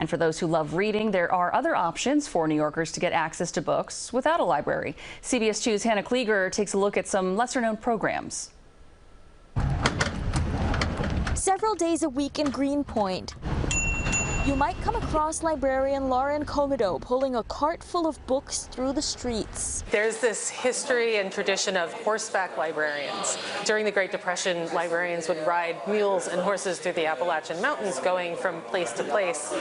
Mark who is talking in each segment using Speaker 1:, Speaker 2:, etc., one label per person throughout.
Speaker 1: And for those who love reading, there are other options for New Yorkers to get access to books without a library. CBS 2's Hannah Kliger takes a look at some lesser-known programs.
Speaker 2: Several days a week in Greenpoint, you might come across librarian Lauren Comedo pulling a cart full of books through the streets.
Speaker 3: There's this history and tradition of horseback librarians. During the Great Depression, librarians would ride mules and horses through the Appalachian Mountains, going from place to place,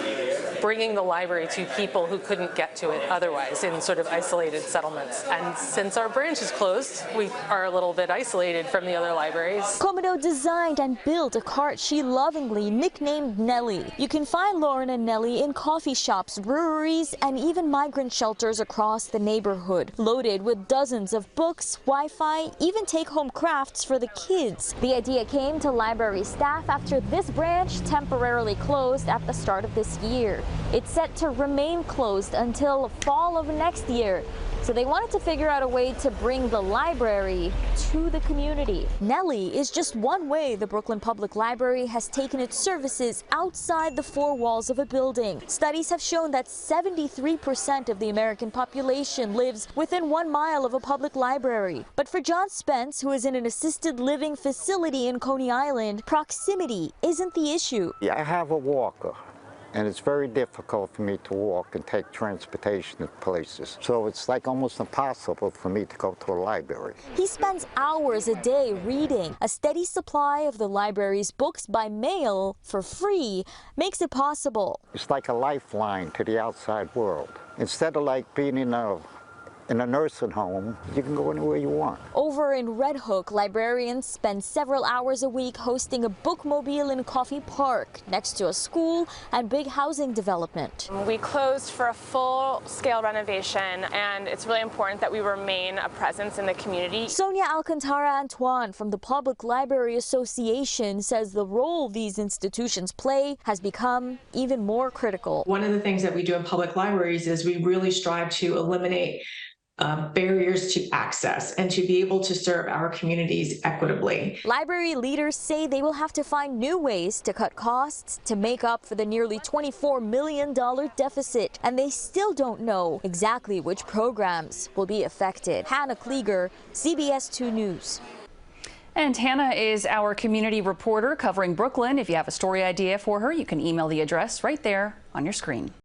Speaker 3: bringing the library to people who couldn't get to it otherwise in sort of isolated settlements. And since our branch is closed, we are a little bit isolated from the other libraries.
Speaker 2: Comedo designed and built a cart she lovingly nicknamed Nellie. You can find Lauren and Nellie in coffee shops, breweries, and even migrant shelters across the neighborhood, loaded with dozens of books, Wi-Fi, even take-home crafts for the kids. The idea came to library staff after this branch temporarily closed at the start of this year. It's set to remain closed until fall of next year. So they wanted to figure out a way to bring the library to the community. Nellie is just one way the Brooklyn Public Library has taken its services outside the four walls of a building. Studies have shown that 73% of the American population lives within 1 mile of a public library. But for John Spence, who is in an assisted living facility in Coney Island, proximity isn't the issue.
Speaker 4: I have a walker, and it's very difficult for me to walk and take transportation to places. So it's like almost impossible for me to go to a library.
Speaker 2: He spends hours a day reading. A steady supply of the library's books by mail for free makes it possible.
Speaker 4: It's like a lifeline to the outside world. Instead of like being in a nursing home, you can go anywhere you want.
Speaker 2: Over in Red Hook, librarians spend several hours a week hosting a bookmobile in Coffey Park, next to a school and big housing development.
Speaker 5: We closed for a full-scale renovation, and it's really important that we remain a presence in the community.
Speaker 2: Sonia Alcantara-Antoine from the Public Library Association says the role these institutions play has become even more critical.
Speaker 6: One of the things that we do in public libraries is we really strive to eliminate barriers to access and to be able to serve our communities equitably.
Speaker 2: Library leaders say they will have to find new ways to cut costs to make up for the nearly $24 million deficit, and they still don't know exactly which programs will be affected. Hannah Kliger, CBS 2 News.
Speaker 1: And Hannah is our community reporter covering Brooklyn. If you have a story idea for her, you can email the address right there on your screen.